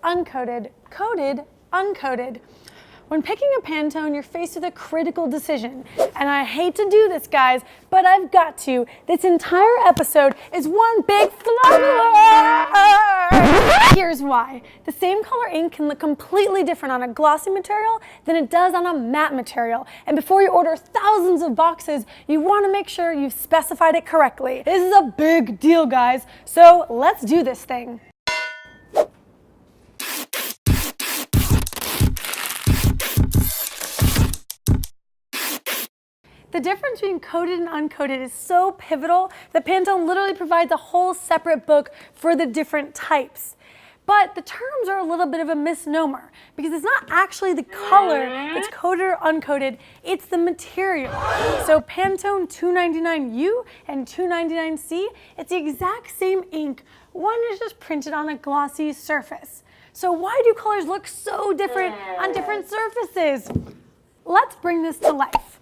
uncoated, coated, uncoated. When picking a Pantone, you're faced with a critical decision. And I hate to do this, guys, but I've got to. This entire episode is one big flubber. Here's why. The same color ink can look completely different on a glossy material than it does on a matte material. And before you order thousands of boxes, you want to make sure you've specified it correctly. This is a big deal, guys. So let's do this thing. The difference between coated and uncoated is so pivotal that Pantone literally provides a whole separate book for the different types. But the terms are a little bit of a misnomer because it's not actually the color that's coated or uncoated, it's the material. So Pantone 299U and 299C, it's the exact same ink, one is just printed on a glossy surface. So why do colors look so different on different surfaces? Let's bring this to life.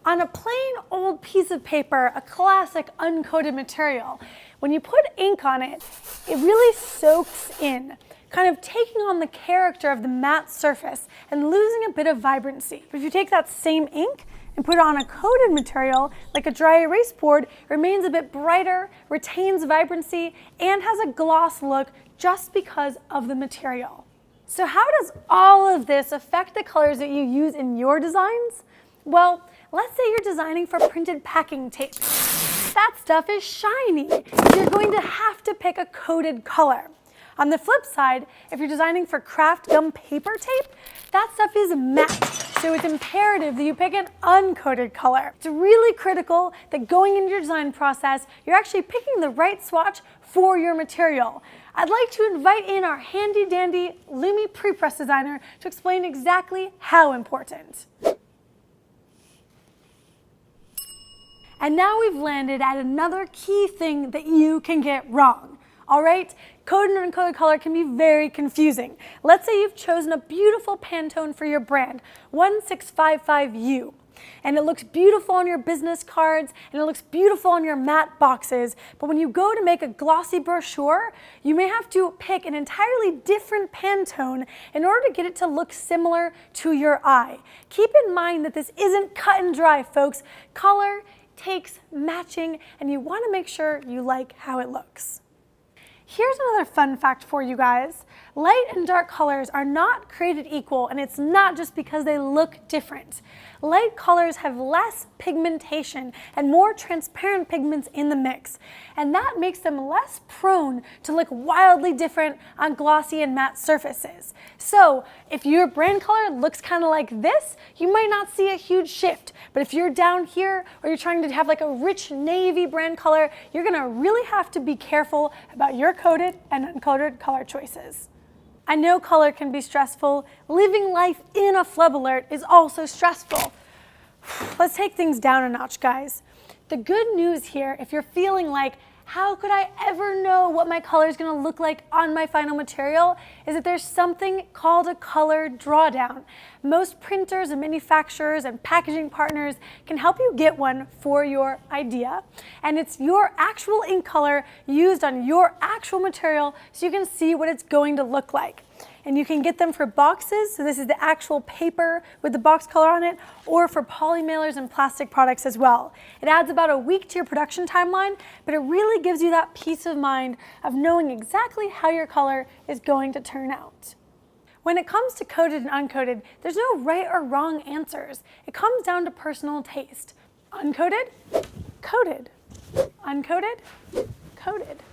On a plain old piece of paper, a classic uncoated material, when you put ink on it, it really soaks in, kind of taking on the character of the matte surface and losing a bit of vibrancy. But if you take that same ink and put it on a coated material, like a dry erase board, it remains a bit brighter, retains vibrancy, and has a gloss look just because of the material. So how does all of this affect the colors that you use in your designs? Well, let's say you're designing for printed packing tape. That stuff is shiny. You're going to have to pick a coated color. On the flip side, if you're designing for craft gum paper tape, that stuff is matte. So it's imperative that you pick an uncoated color. It's really critical that going into your design process, you're actually picking the right swatch for your material. I'd like to invite in our handy dandy Lumi pre-press designer to explain exactly how important. And now we've landed at another key thing that you can get wrong. All right, coated and uncoated color can be very confusing. Let's say you've chosen a beautiful Pantone for your brand, 1655U. And it looks beautiful on your business cards, and it looks beautiful on your matte boxes. But when you go to make a glossy brochure, you may have to pick an entirely different Pantone in order to get it to look similar to your eye. Keep in mind that this isn't cut and dry, folks. Color takes matching, and you want to make sure you like how it looks. Here's another fun fact for you guys. Light and dark colors are not created equal, and it's not just because they look different. Light colors have less pigmentation and more transparent pigments in the mix, and that makes them less prone to look wildly different on glossy and matte surfaces. So if your brand color looks kind of like this, you might not see a huge shift, but if you're down here or you're trying to have like a rich navy brand color, you're gonna really have to be careful about your coated and uncoated color choices. I know color can be stressful. Living life in a flub alert is also stressful. Let's take things down a notch, guys. The good news here, if you're feeling like, how could I ever know what my color is going to look like on my final material, is that there's something called a color drawdown. Most printers and manufacturers and packaging partners can help you get one for your idea. And it's your actual ink color used on your actual material so you can see what it's going to look like. And you can get them for boxes, so this is the actual paper with the box color on it, or for poly mailers and plastic products as well. It adds about a week to your production timeline, but it really gives you that peace of mind of knowing exactly how your color is going to turn out. When it comes to coated and uncoated, there's no right or wrong answers. It comes down to personal taste. Uncoated, coated. Uncoated, coated.